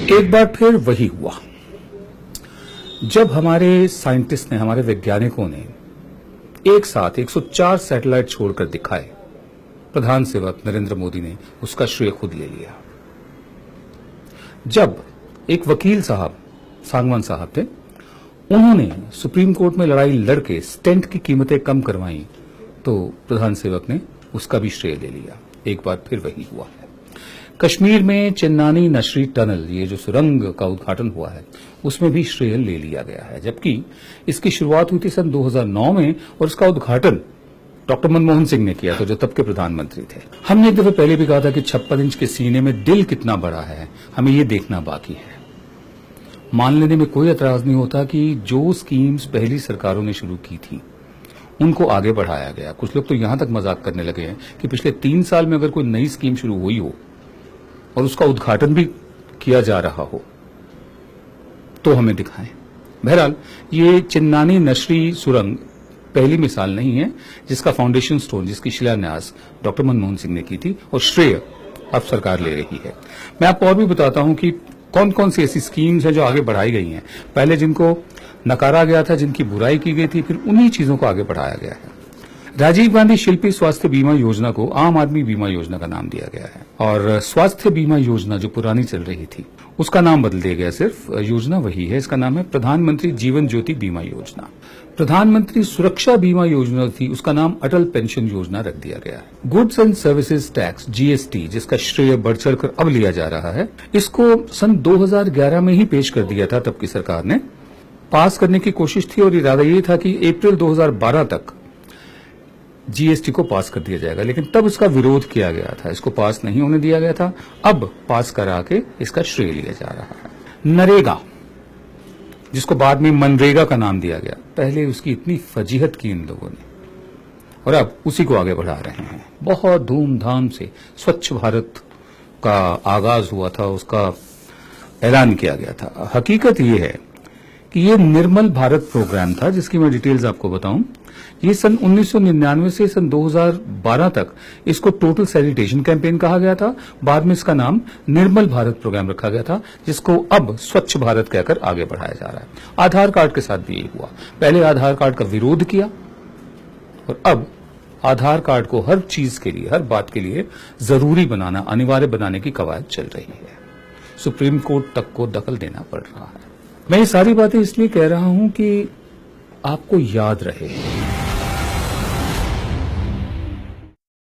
एक बार फिर वही हुआ जब हमारे साइंटिस्ट ने, हमारे वैज्ञानिकों ने एक साथ 104 सैटेलाइट छोड़कर दिखाए। प्रधान सेवक नरेंद्र मोदी ने उसका श्रेय खुद ले लिया। जब एक वकील साहब, सांगवान साहब थे, उन्होंने सुप्रीम कोर्ट में लड़ाई लड़के स्टेंट की कीमतें कम करवाई, तो प्रधान सेवक ने उसका भी श्रेय ले लिया। एक बार फिर वही हुआ है। कश्मीर में चेन्नानी नशरी टनल, ये जो सुरंग का उद्घाटन हुआ है, उसमें भी श्रेय ले लिया गया है, जबकि इसकी शुरुआत हुई थी सन 2009 में और उसका उद्घाटन डॉक्टर मनमोहन सिंह ने किया था, जो तब के प्रधानमंत्री थे। हमने एक दफे पहले भी कहा था कि 56 इंच के सीने में दिल कितना बड़ा है, हमें ये देखना बाकी है। मान लेने में कोई एतराज नहीं होता कि जो स्कीम्स पहली सरकारों ने शुरू की थी उनको आगे बढ़ाया गया। कुछ लोग तो यहां तक मजाक करने लगे हैं कि पिछले 3 साल में अगर कोई नई स्कीम शुरू हुई हो और उसका उद्घाटन भी किया जा रहा हो तो हमें दिखाएं। बहरहाल, ये चिन्नानी नशरी सुरंग पहली मिसाल नहीं है जिसका फाउंडेशन स्टोन, जिसकी शिलान्यास डॉक्टर मनमोहन सिंह ने की थी और श्रेय अब सरकार ले रही है। मैं आपको और भी बताता हूं कि कौन कौन सी ऐसी स्कीम्स हैं जो आगे बढ़ाई गई हैं। पहले जिनको नकारा गया था, जिनकी बुराई की गई थी, फिर उन्हीं चीजों को आगे बढ़ाया गया है। राजीव गांधी शिल्पी स्वास्थ्य बीमा योजना को आम आदमी बीमा योजना का नाम दिया गया है और स्वास्थ्य बीमा योजना जो पुरानी चल रही थी उसका नाम बदल दिया गया। सिर्फ योजना वही है, इसका नाम है प्रधानमंत्री जीवन ज्योति बीमा योजना। प्रधानमंत्री सुरक्षा बीमा योजना थी, उसका नाम अटल पेंशन योजना रख दिया गया है। Goods and services tax GST, जिसका श्रेय बढ़ चढ़कर अब लिया जा रहा है, इसको सन 2011 में ही पेश कर दिया था तब की सरकार ने। पास करने की कोशिश थी और इरादा ये था कि अप्रैल 2012 तक जीएसटी को पास कर दिया जाएगा, लेकिन तब इसका विरोध किया गया था, इसको पास नहीं होने दिया गया था। अब पास करा के इसका श्रेय लिया जा रहा है। नरेगा, जिसको बाद में मनरेगा का नाम दिया गया, पहले उसकी इतनी फजीहत की इन लोगों ने और अब उसी को आगे बढ़ा रहे हैं। बहुत धूमधाम से स्वच्छ भारत का आगाज हुआ था, उसका ऐलान किया गया था। हकीकत ये है कि ये निर्मल भारत प्रोग्राम था, जिसकी मैं डिटेल्स आपको बताऊं। ये सन 1999 से सन 2012 तक इसको टोटल सैनिटेशन कैंपेन कहा गया था। बाद में इसका नाम निर्मल भारत प्रोग्राम रखा गया था, जिसको अब स्वच्छ भारत कहकर आगे बढ़ाया जा रहा है। आधार कार्ड के साथ भी यही हुआ। पहले आधार कार्ड का विरोध किया और अब आधार कार्ड को हर चीज के लिए, हर बात के लिए जरूरी बनाना, अनिवार्य बनाने की कवायद चल रही है। सुप्रीम कोर्ट तक को दखल देना पड़ रहा है। मैं ये सारी बातें इसलिए कह रहा हूं कि आपको याद रहे